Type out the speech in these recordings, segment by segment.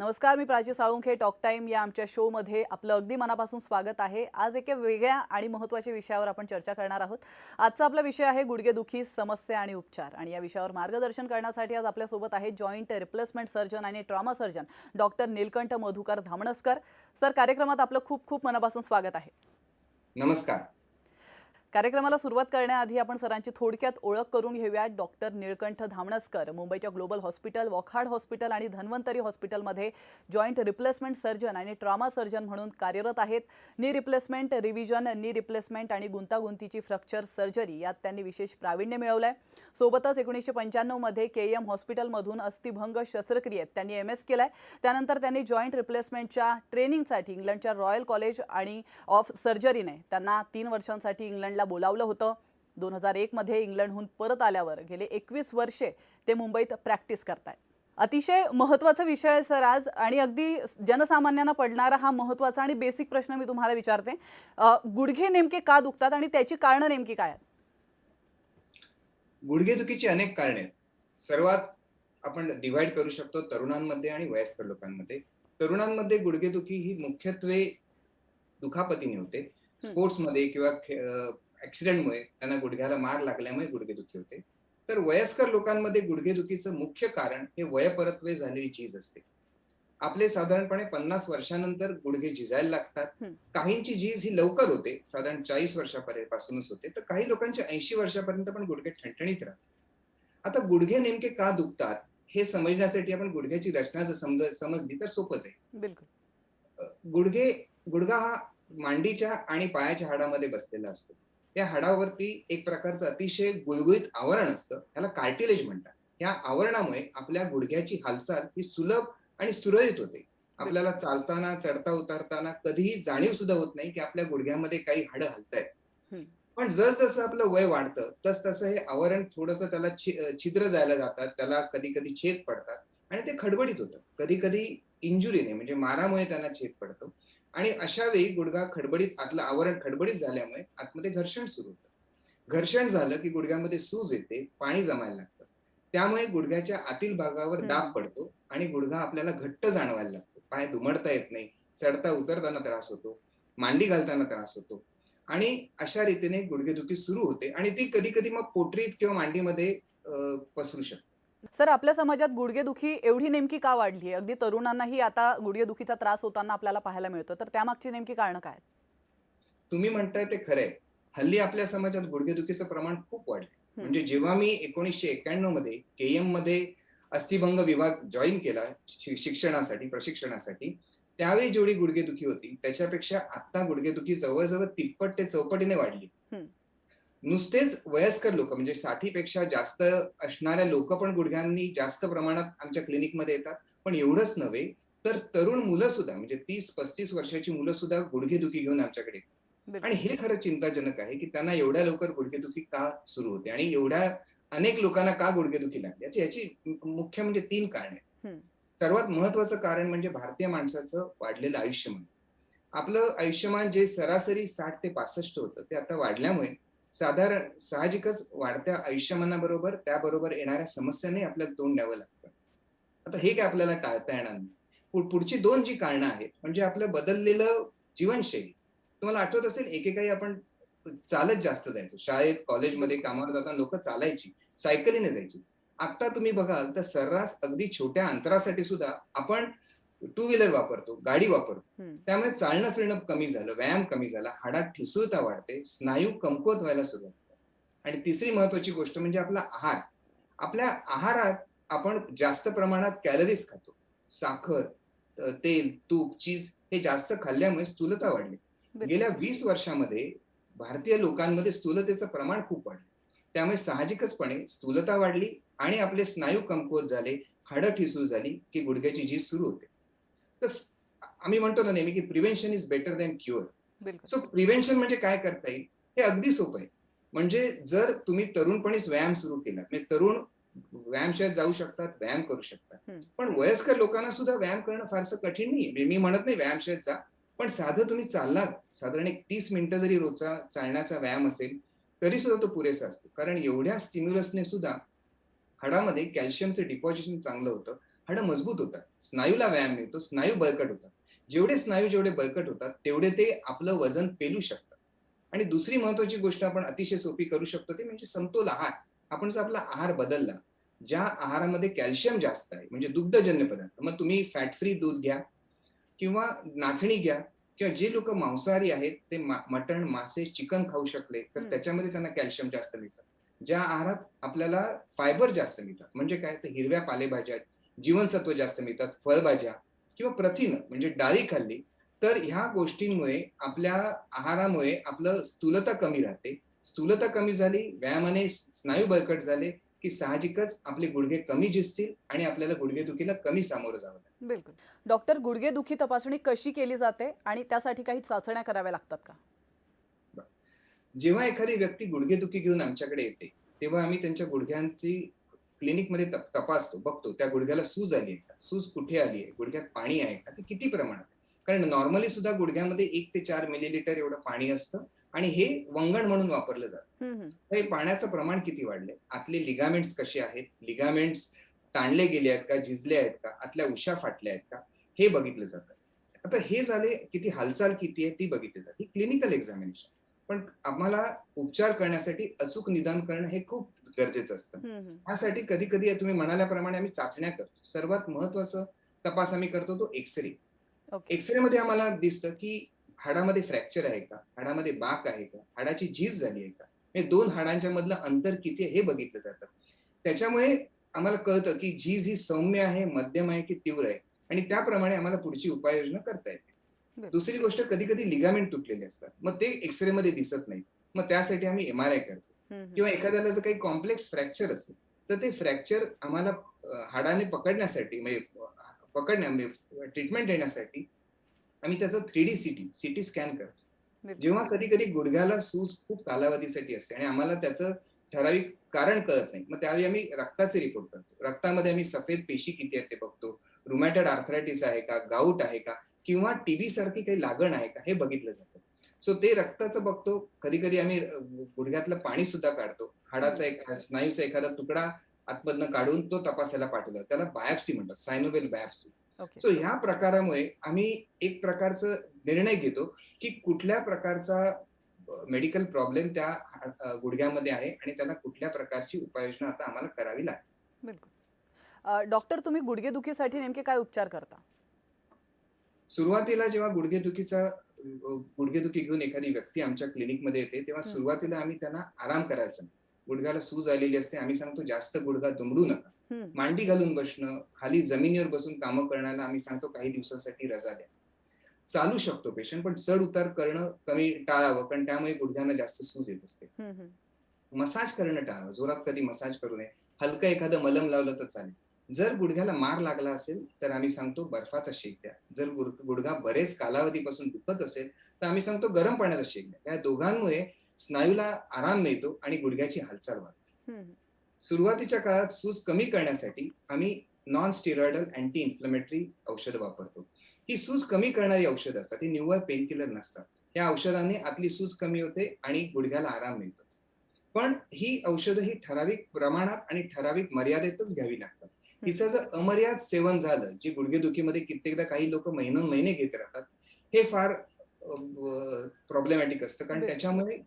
नमस्कार, मी Prachi Salunkhe. Talk time या आमच्या शोमध्ये आपलं अगदी मनापासून स्वागत आहे. आज एका वेगळ्या आणि महत्त्वाच्या विषयावर आपण चर्चा करणार आहोत. आजचा आपला विषय आहे गुडघेदुखी, समस्या आणि उपचार. आणि या विषयावर मार्गदर्शन करण्यासाठी आज आपल्यासोबत आहे जॉइंट रिप्लेसमेंट सर्जन आणि trauma surgeon doctor Neelkanth Madhukar Dhamanskar. Sir, कार्यक्रमात आपलं खूप खूप मनापासून स्वागत आहे. नमस्कार. कार्यक्रमाला सुरुवात करण्याआधी आपण सरांची थोडक्यात ओळख करून घेऊया. डॉक्टर नीलकंठ धामणसकर मुंबईच्या ग्लोबल हॉस्पिटल, वॉकहार्ड हॉस्पिटल आणि धन्वंतरी हॉस्पिटलमध्ये जॉइंट रिप्लेसमेंट सर्जन आणि ट्रॉमा सर्जन म्हणून कार्यरत आहेत. Knee replacement, revision, knee replacement आणि गुंतागुंतीची फ्रॅक्चर सर्जरी यात त्यांनी विशेष प्रावीण्य मिळवलंय. सोबतच 1995 मध्ये केएम हॉस्पिटलमधून अस्थिभंग शस्त्रक्रियेत त्यांनी एमएस केलाय. त्यानंतर त्यांनी जॉइंट रिप्लेसमेंटच्या ट्रेनिंगसाठी इंग्लंडच्या रॉयल कॉलेज आणि ऑफ सर्जरीने त्यांना 3 वर्षांसाठी इंग्लंडला बोलावलं होतं. 2001 मध्ये इंग्लंडहून परत आल्यावर गेले 21 वर्षे ते मुंबईत प्रॅक्टिस करतायत. अतिशय महत्त्वाचा विषय आहे सर आज, आणि अगदी जनसामान्यांना पडणारा हा महत्त्वाचा आणि बेसिक प्रश्न मी तुम्हाला विचारते. गुडघे नेमके का दुखतात आणि त्याची कारणं नेमकी काय आहेत? गुडघेदुखीची अनेक कारणे आहेत. सर्वात आपण डिव्हाइड करू शकतो तरुणांमध्ये आणि वयस्कर लोकांमध्ये. तरुणांमध्ये गुडघेदुखी ही मुख्यत्वे दुखापतीने होते. स्पोर्ट्समध्ये किंवा ऍक्सिडेंटमुळे त्यांना गुडघ्याला मार लागल्यामुळे गुडघेदुखी होते. तर वयस्कर लोकांमध्ये गुडघेदुखीचं मुख्य कारण हे वयपरत्वे झालेली झीज असते. आपले साधारणपणे 50 वर्षानंतर गुडघे झिजायला लागतात. काहींची झीज ही लवकर होते, साधारण 40 वर्षापासूनच होते, तर काही लोकांचे 80 वर्षापर्यंत पण गुडघे ठणठणीत राहतात. आता गुडघे नेमके का दुखतात हे समजण्यासाठी आपण गुडघ्याची रचना जर समजली तर सोपंच आहे. बिलकुल. गुडघा हा मांडीच्या आणि पायाच्या हाडामध्ये बसलेला असतो. त्या हाडावरती एक प्रकारचं अतिशय गुळगुळीत आवरण असतं, त्याला कार्टिलेज म्हणतात. या आवरणामुळे आपल्या गुडघ्याची हालचाल ही सुलभ आणि सुरळीत होते. आपल्याला चालताना, चढता उतरताना कधीही जाणीव सुद्धा होत नाही की आपल्या गुडघ्यामध्ये काही हाडं हलतायत. पण जसं आपलं वय वाढतं तसं हे आवरण थोडंसं त्याला छिद्र जायला जातात, त्याला कधी कधी छेद पडतात आणि ते खडबडीत होतं. कधी कधी इंजुरीने म्हणजे मारामुळे त्यांना छेद पडतो आणि अशा वेळी गुडघा खडबडीत, आतलं आवरण खडबडीत झाल्यामुळे आतमध्ये घर्षण सुरू होतं. घर्षण झालं की गुडघ्यामध्ये सूज येते, पाणी जमायला लागतं. त्यामुळे गुडघ्याच्या आतील भागावर दाब पडतो आणि गुडघा आपल्याला घट्ट जाणवायला लागतो. पाय दुमडता येत नाही, चढता उतरताना त्रास होतो, मांडी घालताना त्रास होतो आणि अशा रीतीने गुडघेदुखी सुरू होते आणि ती कधी कधी मग पोटरीत किंवा मांडीमध्ये पसरू शकते. सर, आपल्या समाजात गुडघेदुखी एवढी नेमकी का वाढली आहे? अगदी तरुणांनाही आता गुडघेदुखीचा त्रास होताना आपल्याला पाहायला मिळतो. तर त्यामागची नेमकी कारणं काय आहेत? तुम्ही म्हणताय ते खरंय. हल्ली आपल्या समाजात गुडघेदुखीचं प्रमाण खूप वाढलं. म्हणजे जेव्हा मी 1991 मध्ये केएम मध्ये अस्थिभंग विभाग जॉईन केला शिक्षणासाठी, प्रशिक्षणासाठी, त्यावेळी जेवढी गुडघेदुखी होती त्याच्यापेक्षा आता गुडघेदुखी जवळजवळ तिप्पट ते चौपटीने वाढली. नुसतेच वयस्कर लोक म्हणजे 60 पेक्षा जास्त असणाऱ्या लोक पण गुडघ्यांनी जास्त प्रमाणात आमच्या क्लिनिकमध्ये येतात. पण एवढंच नव्हे, तर तरुण मुलं सुद्धा म्हणजे 30-35 वर्षाची मुलं सुद्धा गुडघेदुखी घेऊन आमच्याकडे येतात. आणि बिलकुल. हे खरं चिंताजनक आहे की त्यांना एवढ्या लवकर गुडघेदुखी का सुरू होते आणि एवढ्या अनेक लोकांना का गुडघेदुखी लागते. याची मुख्य म्हणजे 3 कारणे. सर्वात महत्वाचं कारण म्हणजे भारतीय माणसाचं वाढलेलं आयुष्यमान. आपलं आयुष्यमान जे सरासरी 60 ते 65 होतं ते आता वाढल्यामुळे साधारण साहजिकच वाढत्या आयुष्यमानाबरोबर त्याबरोबर येणाऱ्या समस्यांनी आपल्याला तोंड द्यावं लागतं. आता हे काय आपल्याला टाळता येणार नाही. पुढची 2 जी कारणं आहेत म्हणजे आपलं बदललेलं जीवनशैली. तुम्हाला आठवत असेल एकेकाळी आपण चालत जास्त जायचो. शाळेत, कॉलेजमध्ये, बिलकुल. कामावर जाताना लोक चालायची, सायकलीने जायची. आता तुम्ही बघाल तर सर्रास अगदी छोट्या अंतरासाठी सुद्धा आपण टू व्हीलर वापरतो, गाडी वापरतो. त्यामुळे चालणं फिरणं कमी झालं, व्यायाम कमी झाला, हाडात ठिसूळता वाढते, स्नायू कमकुवत व्हायला सुरुवात होते. आणि तिसरी महत्वाची गोष्ट म्हणजे आपला आहार. आपल्या आहारात आपण जास्त प्रमाणात कॅलरीज खातो. साखर, तेल, तूप, चीज हे जास्त खाल्ल्यामुळे स्थूलता वाढली. बिलकुल. गेल्या 20 वर्षामध्ये भारतीय लोकांमध्ये स्थूलतेचं प्रमाण खूप वाढलं. त्यामुळे साहजिकचपणे स्थूलता वाढली आणि आपले स्नायू कमकुवत झाले, हाडं ठिसूळ झाली की गुडघ्याची झीज सुरू होते. तर आम्ही म्हणतो ना नेहमी की prevention is better than cure. बिलकुल. सो प्रिव्हेन्शन म्हणजे काय करता येईल हे अगदी सोपं आहे. म्हणजे जर तुम्ही तरुणपणीच व्यायाम सुरू केला, म्हणजे तरुण व्यायामशाळेत जाऊ शकतात, व्यायाम करू शकतात. पण वयस्कर लोकांना सुद्धा व्यायाम करणं फारसं कठीण नाहीये. मी म्हणत नाही व्यायामशाळेत जा, पण साधं तुम्ही चाललात, साधारण एक 30 मिनिटं जरी रोजचा चालण्याचा व्यायाम असेल तरी सुद्धा तो पुरेसा असतो. कारण एवढ्या स्टिम्युलसने सुद्धा हाडामध्ये कॅल्शियमचं डिपॉझिशन चांगलं होतं हाडं मजबूत होतात, स्नायूला व्यायाम मिळतो, स्नायू बळकट होतात. जेवढे बळकट होतात तेवढे ते आपलं वजन पेलू शकतात. आणि दुसरी महत्वाची गोष्ट आपण अतिशय सोपी करू शकतो ते म्हणजे समतोल आहार. आपण जर आपला आहार बदलला, ज्या आहारामध्ये कॅल्शियम जास्त आहे म्हणजे दुग्धजन्य पदार्थ, मग तुम्ही फॅट फ्री दूध घ्या किंवा नाचणी घ्या किंवा जे लोक मांसाहारी आहेत ते मटण, मासे, चिकन खाऊ शकले तर त्याच्यामध्ये त्यांना कॅल्शियम जास्त मिळतं. ज्या आहारात आपल्याला फायबर जास्त मिळतात म्हणजे काय तर हिरव्या पालेभाज्या, जीवनसत्व जास्त मिळतात, फळभाज्या किंवा प्रथिन म्हणजे डाळी खाल्ली तर ह्या गोष्टींमुळे आपल्या आहारामुळे आपलं स्थूलता कमी राहते. स्थूलता कमी झाली, व्यायामाने स्नायू बळकट झाले की साहजिकच आपले गुडघे कमी झिजतील आणि आपल्याला गुडघेदुखीला कमी सामोरं जावं लागेल. बिलकुल. डॉक्टर, गुडघेदुखी तपासणी कशी केली जाते आणि त्यासाठी काही चाचण्या कराव्या लागतात का? जेव्हा एखादी व्यक्ती गुडघेदुखी घेऊन आमच्याकडे येते, तेव्हा आम्ही त्यांच्या गुडघ्यांची क्लिनिकमध्ये तपासतो, बघतो त्या गुडघ्याला सूज आली आहे का? सूज कुठे आली आहे? गुडघ्यात पाणी आहे का? ते किती प्रमाणात आहे? कारण नॉर्मली सुद्धा गुडघ्यामध्ये 1 ते 4 मिलीलिटर एवढं पाणी असतं आणि हे वंगण म्हणून वापरलं जातं. हं, हं. तर हे पाण्याचं प्रमाण किती वाढलंय? आतले लिगामेंट्स कसे आहेत? लिगामेंट्स ताणले गेले आहेत का? झिजले आहेत का? आतल्या उशा फाटल्या आहेत का? हे बघितलं जातं. आता हे झाले किती हालचाल किती आहे ती बघितली जाते. ही क्लिनिकल एक्झामिनेशन. पण आम्हाला उपचार करण्यासाठी अचूक निदान करणं हे खूप गरजेचं असतं. हं, हं. त्यासाठी कधी-कधी तुम्ही म्हणाल्याप्रमाणे आम्ही चाचण्या करतो. सर्वात महत्त्वाचं तपास आम्ही करतो तो एक्स-रे. ओके. एक्स-रेमध्ये आम्हाला दिसतं की हाडामध्ये फ्रॅक्चर आहे का? हाडामध्ये बाक आहे का? हाडाची झीज झाली आहे का? हे 2 हाडांच्या मधलं अंतर किती आहे हे बघितलं जातं. त्याच्यामुळे आम्हाला कळतं की झीज ही सौम्य आहे, मध्यम आहे की तीव्र आहे आणि त्याप्रमाणे आम्हाला पुढची उपाययोजना करता येते. बिलकुल. दुसरी गोष्ट कधी-कधी लिगामेंट तुटलेले असतात. मग ते एक्स-रेमध्ये दिसत नाही. मग त्यासाठी आम्ही एम-आर-आय करतो. हं, हं. किंवा एखाद्याला जर काही कॉम्प्लेक्स फ्रॅक्चर असेल, तर ते फ्रॅक्चर आम्हाला हाडाने पकडण्यासाठी म्हणजे ट्रीटमेंट देण्यासाठी आम्ही त्याचं 3D सीटी स्कॅन करतो. बिलकुल. जेव्हा कधी-कधी गुडघ्याला सूज खूप कालावधीसाठी असते आणि आम्हाला त्याचं ठराविक कारण कळत नाही. मग त्यावेळी आम्ही रक्ताचे रिपोर्ट करतो. रक्तामध्ये आम्ही सफेद पेशी किती आहेत ते बघतो. रुमॅटॉइड आर्थरायटिस आहे का? गाऊट आहे का? किंवा टीबी सारखी काही लागण आहे का? हे बघितलं जातं. सो ते रक्ताचं बघतो. कधी-कधी आम्ही गुडघ्यातलं पाणी सुद्धा काढतो. हाडाचा एक स्नायूचा एखादा तुकडा आतमधनं काढून तो तपासायला पाठवला. त्याला बायोप्सी म्हणतात. सायनोव्हेल बायोप्सी. ओके. सो ह्या प्रकारामुळे आम्ही एक प्रकारचं निर्णय घेतो, की कुठल्या प्रकारचा मेडिकल प्रॉब्लेम त्या गुडघ्यामध्ये आहे आणि त्याला कुठल्या प्रकारची उपाययोजना आता आम्हाला करावी लागेल. बिलकुल. डॉक्टर, तुम्ही गुडघेदुखीसाठी नेमके काय उपचार करता? सुरुवातीला जेव्हा गुडघेदुखी घेऊन एखादी व्यक्ती आमच्या क्लिनिकमध्ये येते, तेव्हा हं. सुरुवातीला आम्ही त्यांना आराम करायला सांगतो. गुडघ्याला सूज आलेली असते. आम्ही सांगतो जास्त गुडघा दुमडू नका. हं. मांडी घालून बसणं, खाली जमिनीवर बसून कामं करण्याला आम्ही सांगतो काही दिवसांसाठी रजा द्या. चालू शकतो पेशंट, पण चढ-उतार करणं कमी टाळावं, कारण त्यामुळे गुडघ्यांना जास्त सूज येत असते. हं, हं. मसाज करणं टाळावं. जोरात कधी मसाज करू नये. हलकं एखादं मलम लावलं तर चालेल. जर गुडघ्याला मार लागला असेल, तर आम्ही सांगतो बर्फाचा शेक द्या. जर गुडघा बरेच कालावधीपासून दुखत असेल, तर आम्ही सांगतो गरम पाण्याचा शेक द्या. या दोघांमुळे स्नायूला आराम मिळतो आणि गुडघ्याची हालचाल वाढते. हं, हं. सुरुवातीच्या काळात सूज कमी करण्यासाठी आम्ही नॉन स्टेरॉइडल अँटी इन्फ्लेमेटरी औषधं वापरतो. ही सूज कमी करणारी औषधं असतात. ही निव्वळ पेनकिलर नसतात. या औषधाने आतली सूज कमी होते आणि गुडघ्याला आराम मिळतो. पण ही औषधं ही ठराविक प्रमाणात आणि ठराविक मर्यादेतच घ्यावी लागतात. हिचं जर अमर्याद सेवन झालं, जे गुडघेदुखीमध्ये कित्येकदा काही लोक महिनोन-महिने घेत राहतात, हे फार प्रॉब्लेमॅटिक असतं, कारण बिलकुल. त्याच्यामुळे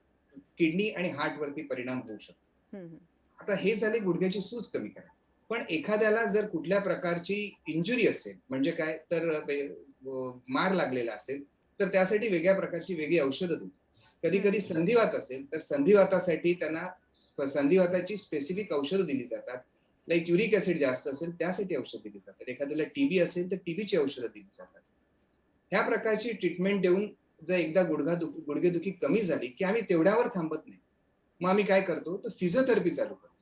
किडनी आणि हार्टवरती परिणाम होऊ शकतो. हं, हं. आता हे झाले गुडघ्याची सूज कमी करा. पण एखाद्याला जर कुठल्या प्रकारची इंजुरी असेल, म्हणजे काय तर मार लागलेला असेल, तर त्यासाठी वेगळ्या प्रकारची वेगळी औषधं देतो. कधी-कधी संधिवात असेल, तर संधिवातासाठी त्यांना संधिवाताची स्पेसिफिक औषधं दिली जातात. लाइक युरिक ॲसिड जास्त असेल, त्यासाठी औषध दिली जातात. एखाद्याला टीबी असेल, तर टीबीची औषधं दिली जातात. ह्या प्रकारची ट्रीटमेंट देऊन जर एकदा गुडघेदुखी कमी झाली, की आम्ही तेवढ्यावर थांबत नाही. मग आम्ही काय करतो, तर फिजिओथेरपी चालू करतो.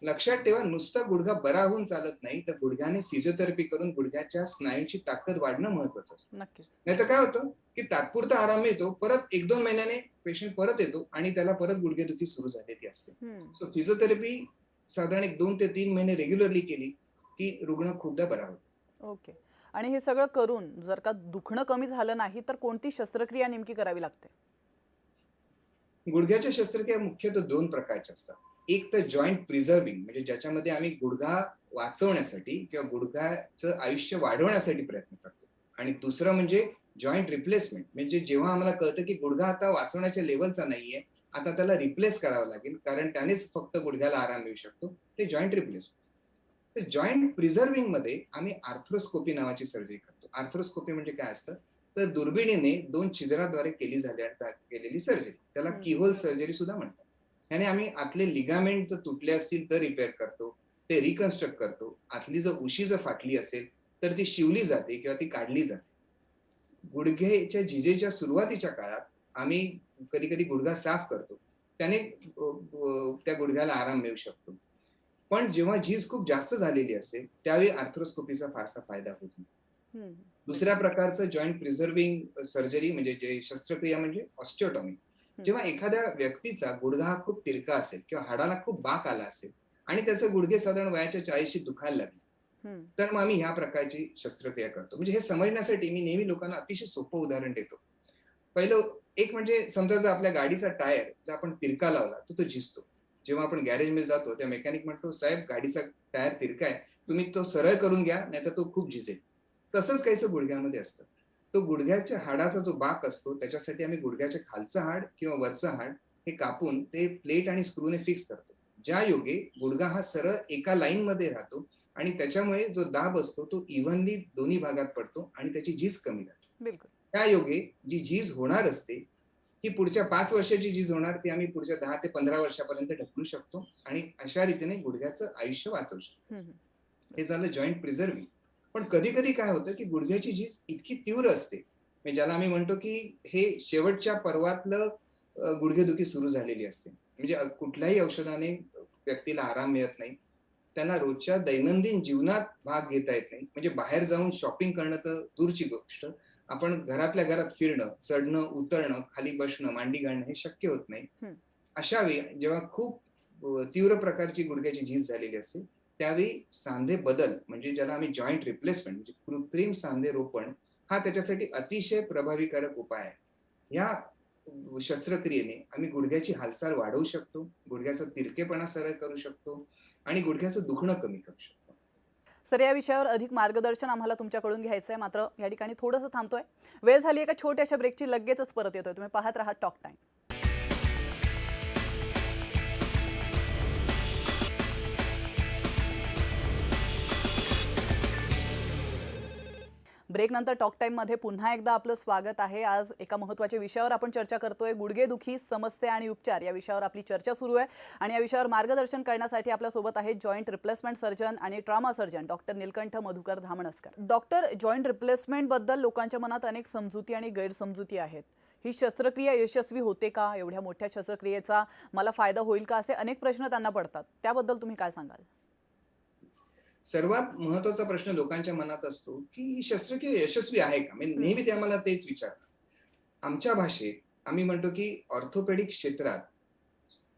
लक्षात ठेवा, नुसता गुडघा बरा होऊन चालत नाही, तर गुडघ्याने फिजिओथेरपी करून गुडघ्याच्या स्नायूची ताकद वाढणं महत्वाचं असतं. नक्कीच. नाहीतर काय होतं, की तात्पुरता आराम मिळतो, परत 1-2 महिन्याने पेशंट परत येतो आणि त्याला परत गुडघेदुखी सुरू झालेली असते. हं. सो फिजिओथेरपी साधारण 1 2 ते 3 महिने रेग्युलरली केली, की रुग्ण खूपदा बरा होतो. ओके. आणि हे सगळं करून जर का दुखणं कमी झालं नाही, तर कोणती शस्त्रक्रिया नेमकी करावी लागते? गुडघ्याच्या शस्त्रक्रिया मुख्यतः 2 प्रकारच्या असतात. एक तर जॉइंट प्रिझर्व्हिंग म्हणजे ज्याच्यामध्ये आम्ही गुडघा वाचवण्यासाठी किंवा गुडघ्याचं आयुष्य वाढवण्यासाठी प्रयत्न करतो. आणि दुसरं म्हणजे जॉईंट रिप्लेसमेंट, म्हणजे जेव्हा आम्हाला कळतं की गुडघा आता वाचवण्याच्या लेवलचा नाहीये, आता त्याला रिप्लेस करावं लागेल, कारण त्यानेच फक्त गुडघ्याला आराम मिळू शकतो, ते जॉईंट रिप्लेसमेंट. तर जॉईंट प्रिझर्विंग मध्ये आम्ही आर्थ्रोस्कोपी नावाची सर्जरी करतो. आर्थ्रोस्कोपी म्हणजे काय असतं, तर दुर्बिणीने 2 छिद्राद्वारे केलेली सर्जरी, त्याला कीहोल सर्जरी सुद्धा म्हणतात. याने आम्ही आतले लिगामेंट जर तुटले असतील तर रिपेअर करतो, ते रिकन्स्ट्रक्ट करतो. आतली जर उशी जर फाटली असेल तर ती शिवली जाते किंवा ती काढली जाते. गुडघ्याच्या झिजेच्या सुरुवातीच्या काळात आम्ही कधी कधी गुडघा साफ करतो, त्याने त्या गुडघ्याला आराम मिळू शकतो. पण जेव्हा झीज खूप जास्त झालेली असेल त्यावेळी आर्थ्रोस्कोपीचा फारसा फायदा होत नाही. दुसऱ्या प्रकारचं जॉईंट प्रिझर्विंग सर्जरी म्हणजे जे शस्त्रक्रिया म्हणजे ऑस्टिओटॉमी. जेव्हा एखाद्या व्यक्तीचा गुडघा हा खूप तिरका असेल किंवा हाडाला खूप बाक आला असेल आणि त्याचे गुडघे साधारण वयाच्या 40शी दुखायला लागले, तर मग आम्ही ह्या प्रकारची शस्त्रक्रिया करतो. म्हणजे हे समजण्यासाठी मी नेहमी लोकांना अतिशय सोपं उदाहरण देतो. पहिलं एक म्हणजे समजा जर आपल्या गाडीचा टायर जर आपण तिरका लावला तर तो झिजतो. जेव्हा आपण गॅरेजमध्ये जातो त्या मेकॅनिक म्हणतो, साहेब गाडीचा टायर तिरका आहे, तुम्ही तो सरळ करून घ्या, नाहीतर तो खूप झिजेल. तसंच काहीसं गुडघ्यामध्ये असतं. तो गुडघ्याच्या हाडाचा जो बाक असतो त्याच्यासाठी आम्ही गुडघ्याचे खालचं हाड किंवा वरचं हाड हे कापून ते प्लेट आणि स्क्रूने फिक्स करतो. ज्या योगे गुडघा हा सरळ एका लाईन मध्ये राहतो आणि त्याच्यामुळे जो दाब असतो तो इव्हनली दोन्ही भागात पडतो आणि त्याची झीज कमी राहते. बिलकुल. त्या योगे जी झीज होणार असते ही पुढच्या 5 वर्षाची झीज होणार, ती आम्ही पुढच्या 10 ते 15 वर्षापर्यंत ढकलू शकतो आणि अशा रीतीने गुडघ्याचं आयुष्य वाचवू शकतो. हे झालं जॉईंट प्रिझर्विंग. पण कधी कधी काय होतं की गुडघ्याची झीज इतकी तीव्र असते, म्हणजे ज्याला आम्ही म्हणतो की हे शेवटच्या पर्वातलं गुडघेदुखी सुरू झालेली असते. म्हणजे कुठल्याही औषधाने व्यक्तीला आराम मिळत नाही, त्यांना रोजच्या दैनंदिन जीवनात भाग घेता येत नाही. म्हणजे बाहेर जाऊन शॉपिंग करणं तर दूरची गोष्ट, आपण घरातल्या घरात फिरणं, चढणं, उतरणं, खाली बसणं, मांडी घालणं हे शक्य होत नाही. अशा वेळी जेव्हा खूप तीव्र प्रकारची गुडघ्याची झीज झालेली असते त्यावेळी सांधे बदल म्हणजे ज्याला आम्ही जॉईंट रिप्लेसमेंट म्हणजे कृत्रिम सांधे रोपण हा त्याच्यासाठी अतिशय प्रभावीकारक उपाय आहे. या शस्त्रक्रियेने आम्ही गुडघ्याची हालचाल वाढवू शकतो, गुडघ्याचा तिरकेपणा सरळ करू शकतो आणि गुडघ्याचं दुखणं कमी करू शकतो. सर, या विषयावर अधिक मार्गदर्शन आम्हाला तुमच्याकडून घ्यायचं आहे, मात्र या ठिकाणी थोडंसं थांबतोय. वेळ झाली एका छोट्याशा ब्रेकची, लगेचच परत येतोय. तुम्ही पाहत राहा टॉक टाइम. ब्रेक नंतर टॉक टाइम मध्ये पुन्हा एकदा आपलं स्वागत आहे. आज एका महत्त्वाच्या विषयावर आपण चर्चा करतोय, गुडघेदुखी समस्या आणि उपचार. या विषयावर आपली चर्चा सुरू आहे आणि या विषयावर मार्गदर्शन करण्यासाठी आपल्या सोबत आहे जॉईंट रिप्लेसमेंट सर्जन आणि trauma surgeon doctor Neelkanth Madhukar Dhamanskar. Doctor, joint replacement बद्दल लोकांच्या मनात अनेक समजुती आणि गैरसमजुती आहेत. ही शस्त्रक्रिया यशस्वी होते का? एवढ्या मोठ्या शस्त्रक्रियेचा मला फायदा होईल का? असे अनेक प्रश्न त्यांना पडतात. त्याबद्दल तुम्ही काय सांगाल? सर्वात महत्वाचा प्रश्न लोकांच्या मनात असतो की ही शस्त्रक्रिया यशस्वी आहे का? म्हणजे नेहमी ते आम्हाला तेच विचारतात. आमच्या भाषेत आम्ही म्हणतो की ऑर्थोपेडिक क्षेत्रात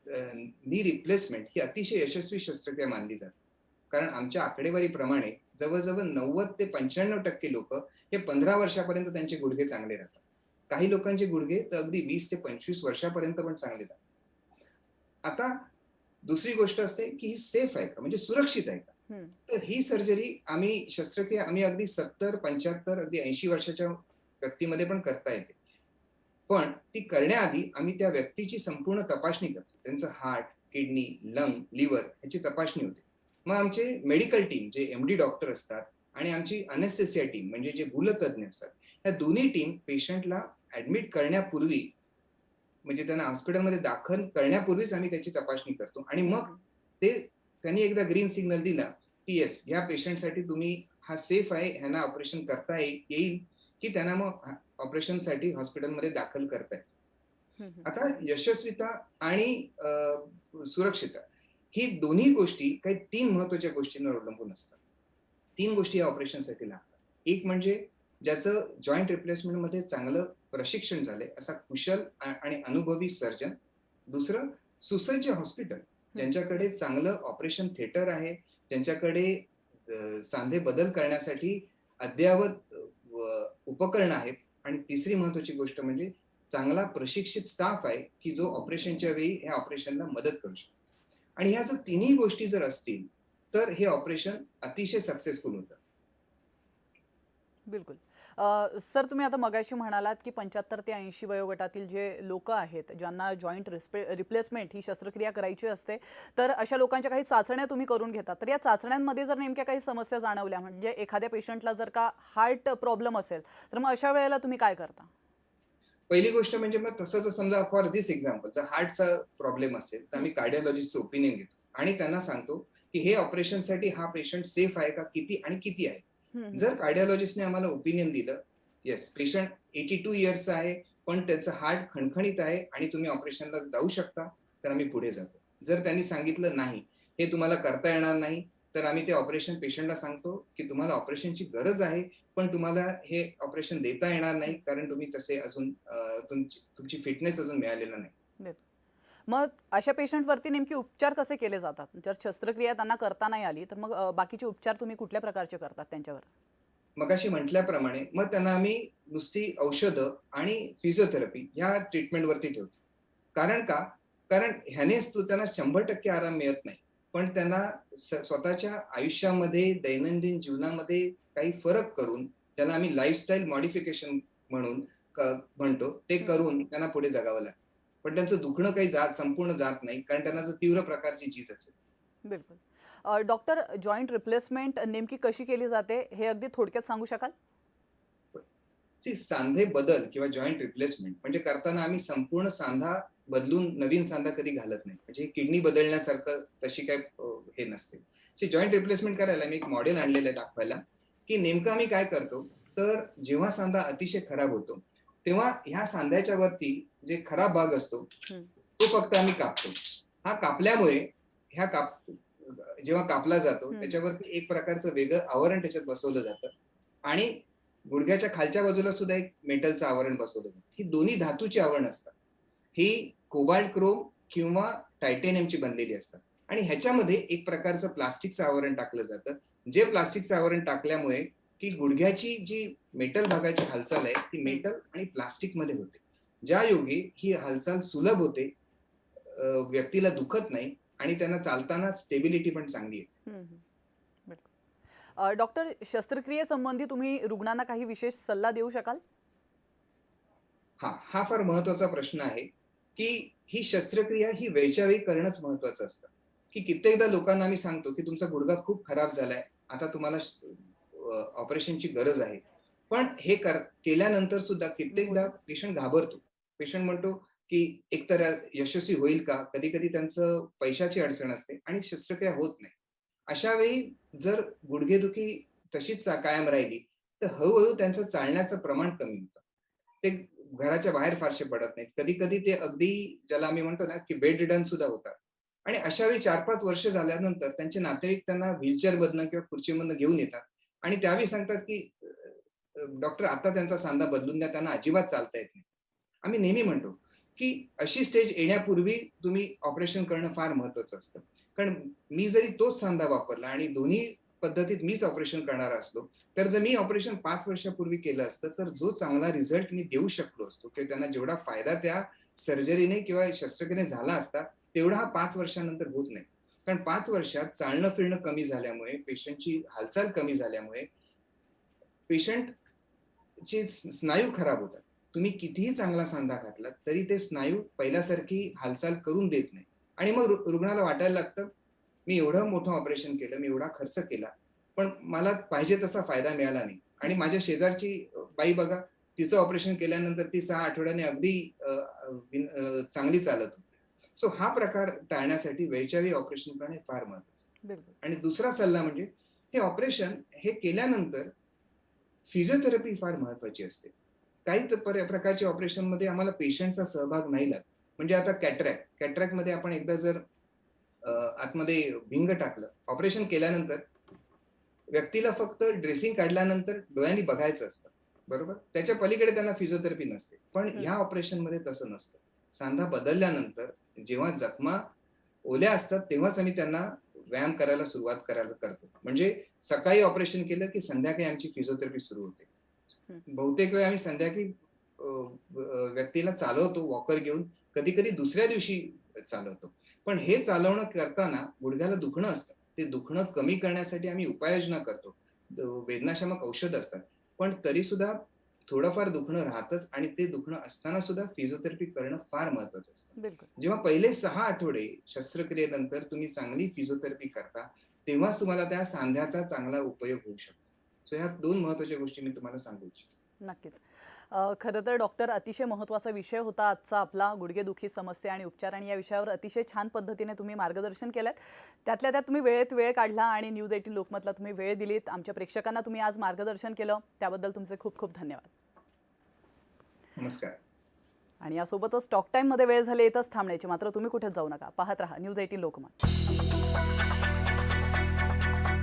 नी रिप्लेसमेंट ही अतिशय यशस्वी शस्त्रक्रिया मानली जाते. कारण आमच्या आकडेवारीप्रमाणे जवळजवळ 90 ते 95% लोक हे 15 वर्षापर्यंत त्यांचे गुडघे चांगले राहतात. काही लोकांचे गुडघे तर अगदी 20 ते 25 वर्षापर्यंत पण चांगले जातात. आता दुसरी गोष्ट असते की ही सेफ आहे का, म्हणजे सुरक्षित आहे का? तर ही सर्जरी आम्ही शस्त्रक्रिया आम्ही अगदी 70, 75, अगदी 80 वर्षाच्या व्यक्तीमध्ये पण करता येते. पण ती करण्याआधी आम्ही त्या व्यक्तीची संपूर्ण तपासणी करतो. त्यांचं हार्ट, किडनी, लंग, लिव्हर याची तपासणी होते. मग आमचे मेडिकल टीम जे एमडी डॉक्टर असतात आणि आमची अनेस्थेसिया टीम म्हणजे जे भूलतज्ञ असतात, या दोन्ही टीम पेशंटला ऍडमिट करण्यापूर्वी म्हणजे त्यांना हॉस्पिटलमध्ये दाखल करण्यापूर्वीच आम्ही त्याची तपासणी करतो आणि मग ते त्यांनी एकदा ग्रीन सिग्नल दिला की येस, या पेशंटसाठी तुम्ही हा सेफ आहे, ह्यांना ऑपरेशन करता येईल, की त्यांना मग ऑपरेशनसाठी हॉस्पिटलमध्ये दाखल करताय. आता यशस्वीता आणि सुरक्षितता ही दोन्ही गोष्टी काही 3 महत्वाच्या गोष्टींवर अवलंबून असतात. 3 गोष्टी या ऑपरेशनसाठी लागतात. एक म्हणजे ज्याचं जॉईंट रिप्लेसमेंट मध्ये चांगलं प्रशिक्षण झालंय असा कुशल आणि अनुभवी सर्जन. दुसरं सुसज्ज हॉस्पिटल, ज्यांच्याकडे चांगलं ऑपरेशन थिएटर आहे, ज्यांच्याकडे सांधे बदल करण्यासाठी अद्ययावत उपकरणं आहेत. आणि तिसरी महत्वाची गोष्ट म्हणजे चांगला प्रशिक्षित स्टाफ आहे की जो ऑपरेशनच्या वेळी ह्या ऑपरेशनला मदत करू शकतो. आणि ह्या जर तिन्ही गोष्टी जर असतील तर हे ऑपरेशन अतिशय सक्सेसफुल होतं. बिलकुल. सर तुम्ही आता मगाशी म्हणालात की 75 ते 80 वयोगटातील जे लोक आहेत ज्यांना जॉईंट रिप्लेसमेंट ही शस्त्रक्रिया करायची असते, तर अशा लोकांच्या काही चाचण्या तुम्ही करून घेता. तर या चाचण्यांमध्ये जर नेमक्या काही समस्या जाणवल्या, म्हणजे एखाद्या पेशंटला जर का हार्ट प्रॉब्लेम असेल, तर मग अशा वेळेला तुम्ही काय करता? पहिली गोष्ट म्हणजे मग तसं जर समजा फॉर धिस एक्झाम्पल जर हार्टचा प्रॉब्लेम असेल, तर हं, आम्ही कार्डिओलॉजिस्टचं ओपिनियन घेतो आणि त्यांना सांगतो, की हे ऑपरेशनसाठी हा पेशंट सेफ आहे का? किती आणि किती आहे? हं, हं. जर कार्डिओलॉजिस्टने आम्हाला ओपिनियन दिलं, येस पेशंट 82 इयर्सचा आहे, पण त्याचं हार्ट खणखणीत आहे आणि तुम्ही ऑपरेशनला जाऊ शकता, तर आम्ही पुढे जातो. जर त्यांनी सांगितलं नाही, हे तुम्हाला करता येणार नाही, तर आम्ही ते ऑपरेशन पेशंटला सांगतो, की तुम्हाला ऑपरेशनची गरज आहे, पण तुम्हाला हे ऑपरेशन देता येणार नाही, कारण तुम्ही तसे अजून तुमची फिटनेस अजून मिळालेला नाही. बरं. मग अशा पेशंटवरती नेमके उपचार कसे केले जातात? जर शस्त्रक्रिया त्यांना करता नाही आली, तर मग बाकीचे उपचार तुम्ही कुठल्या प्रकारचे करतात त्यांच्यावर? मगाशी म्हटल्याप्रमाणे मग त्यांना आम्ही नुसती औषधं आणि फिजिओथेरपी ह्या ट्रीटमेंटवरती ठेवतो. कारण का? कारण ह्यानेच त्यांना 100% आराम मिळत नाही. पण त्यांना स्वतःच्या आयुष्यामध्ये, दैनंदिन जीवनामध्ये काही फरक करून, त्याला आम्ही लाईफस्टाईल मॉडिफिकेशन म्हणून क म्हणतो, ते हं, करून त्यांना पुढे जगावं लागतं. पण त्यांचं दुखणं काही संपूर्ण जात नाही, कारण त्यांना जर तीव्र प्रकारची झीज असेल. बिलकुल. डॉक्टर जॉइंट रिप्लेसमेंट नेमकी कशी केली जाते हे अगदी थोडक्यात सांगू शकाल? सांधे बदल किंवा जॉईंट रिप्लेसमेंट म्हणजे करताना आम्ही संपूर्ण सांधा बदलून नवीन सांधा कधी घालत नाही. म्हणजे किडनी बदलण्यासारखं तशी काय हे नसते. जॉईंट रिप्लेसमेंट करायला मी एक मॉडेल आणलेलं आहे दाखवायला, की नेमकं आम्ही काय करतो, तर जेव्हा सांधा अतिशय खराब होतो, तेव्हा ह्या सांध्याच्या वरती जे खराब भाग असतो, हं, तो फक्त आम्ही कापतो. हा कापल्यामुळे ह्या जेव्हा कापला जातो, हं, त्याच्यावरती एक प्रकारचं वेगळं आवरण त्याच्यात बसवलं जातं आणि गुडघ्याच्या खालच्या बाजूला सुद्धा एक मेटलचं आवरण बसवलं जातं. ही दोन्ही धातूची आवरण असतात. ही कोबाल्ट क्रोम किंवा टायटेनियमची बनलेली असतात आणि ह्याच्यामध्ये एक प्रकारचं प्लास्टिकचं आवरण टाकलं जातं. जे प्लास्टिकचं आवरण टाकल्यामुळे की गुडघ्याची जी मेटल भागाची हालचाल आहे, ती हं, मेटल आणि प्लास्टिकमध्ये होते. ज्या योगे ही हालचाल सुलभ होते, व्यक्तीला दुखत नाही आणि त्यांना चालताना स्टेबिलिटी पण चांगली आहे. हं, हं. बिलकुल. डॉक्टर शस्त्रक्रियेसंबंधी तुम्ही रुग्णांना काही विशेष सल्ला देऊ शकाल? हा फार महत्वाचा प्रश्न आहे, की ही शस्त्रक्रिया ही वेळच्या वेळी करणंच महत्वाचं असतं. की कित्येकदा लोकांना आम्ही सांगतो, की तुमचा गुडघा खूप खराब झालाय. आता तुम्हाला ऑपरेशनची गरज आहे. पण हे केल्यानंतर सुद्धा कित्येकदा बोला. पेशंट घाबरतो. पेशंट म्हणतो, की एकतर यशस्वी होईल का? कधी-कधी त्यांचं पैशाची अडचण असते आणि शस्त्रक्रिया होत नाही. अशा वेळी जर गुडघेदुखी तशीच कायम राहिली, तर हळू त्यांचं चालण्याचं प्रमाण कमी होतं. ते घराच्या बाहेर फारसे पडत नाहीत. कधी-कधी ते अगदी ज्याला आम्ही म्हणतो ना, की बेड रिडन सुद्धा होतात. आणि अशा वेळी 4-5 वर्ष झाल्यानंतर त्यांचे नातेवाईक त्यांना व्हीलचेअरमधनं किंवा खुर्चीमधनं घेऊन येतात आणि त्यावेळी सांगतात, की डॉक्टर आता त्यांचा सांधा बदलून द्या, त्यांना अजिबात चालता येत नाही. आम्ही नेहमी म्हणतो, की अशी स्टेज येण्यापूर्वी तुम्ही ऑपरेशन करणं फार महत्वाचं असतं. कारण मी जरी तोच सांधा वापरला आणि दोन्ही पद्धतीत मीच ऑपरेशन करणार असलो, तर जर मी ऑपरेशन 5 वर्षापूर्वी केलं असतं, तर जो चांगला रिझल्ट मी देऊ शकलो असतो किंवा त्यांना जेवढा फायदा त्या सर्जरीने किंवा शस्त्रक्रियेने झाला असता, तेवढा हा 5 वर्षानंतर होत नाही. कारण 5 वर्षात चालणं-फिरणं कमी झाल्यामुळे, पेशंटची हालचाल कमी झाल्यामुळे, पेशंटचे स्नायू खराब होतात. तुम्ही कितीही चांगला सांधा घातला, तरी ते स्नायू पहिल्यासारखी हालचाल करून देत नाही. आणि मग रुग्णाला वाटायला लागतं, मी एवढं मोठं ऑपरेशन केलं, मी एवढा खर्च केला, पण मला पाहिजे तसा फायदा मिळाला नाही. आणि माझ्या शेजारची बाई बघा, तिचं ऑपरेशन केल्यानंतर ती 6 आठवड्याने अगदी चांगली चालत होती. सो हा प्रकार टाळण्यासाठी वेळच्या वेळी ऑपरेशन करणे फार महत्वाचं आहे. बिलकुल. आणि दुसरा सल्ला म्हणजे हे ऑपरेशन हे केल्यानंतर फिजिओथेरपी फार महत्वाची असते. काही प्रकारच्या ऑपरेशनमध्ये आम्हाला पेशंटचा सहभाग नाही लागत. म्हणजे आता कॅटरॅक्टमध्ये आपण एकदा जर आतमध्ये भिंग टाकलं, ऑपरेशन केल्यानंतर व्यक्तीला फक्त ड्रेसिंग काढल्यानंतर डोळ्यांनी बघायचं असतं. बरोबर? त्याच्या पलीकडे त्यांना फिजिओथेरपी नसते. पण हं, ह्या ऑपरेशनमध्ये तसं नसतं. सांधा बदलल्यानंतर जेव्हा जखमा ओल्या असतात, तेव्हाच आम्ही त्यांना व्यायाम करायला सुरुवात करायला करतो. म्हणजे सकाळी ऑपरेशन केलं, की संध्याकाळी आमची फिजिओथेरपी सुरू होते. हं. बहुतेक वेळा आम्ही संध्याकाळी व्यक्तीला चालवतो वॉकर घेऊन, कधी-कधी दुसऱ्या दिवशी चालवतो. पण हे चालवणं करताना गुडघ्याला दुखणं असतं. ते दुखणं कमी करण्यासाठी आम्ही उपाययोजना करतो. वेदनाशामक औषध असतात. पण तरी सुद्धा थोडंफार दुखणं राहतच आणि ते दुखणं असताना सुद्धा फिजिओथेरपी करणं फार महत्वाचं असतं. बिलकुल. जेव्हा पहिले 6 आठवडे शस्त्रक्रियेनंतर तुम्ही चांगली फिजिओथेरपी करता, तेव्हाच तुम्हाला त्या सांध्याचा चांगला उपयोग होऊ शकतो. सो ह्या 2 महत्त्वाच्या गोष्टी मी तुम्हाला सांगू इच्छितो. नक्कीच. खरं तर डॉक्टर अतिशय महत्त्वाचा विषय होता आजचा आपला गुडघेदुखी समस्या आणि उपचार आणि या विषयावर अतिशय छान पद्धतीने तुम्ही मार्गदर्शन केलंत. त्यातल्या त्यात तुम्ही वेळेत वेळ काढला आणि न्यूज 18 लोकमतला तुम्ही वेळ दिलीत. आमच्या प्रेक्षकांना तुम्ही आज मार्गदर्शन केलं त्याबद्दल तुमचे खूप खूप धन्यवाद. नमस्कार. आणि यासोबतच टॉक टाईममध्ये वेळ झाली इथंच थांबण्याची. मात्र तुम्ही कुठेच जाऊ नका. पाहत रहा न्यूज 18 लोकमत.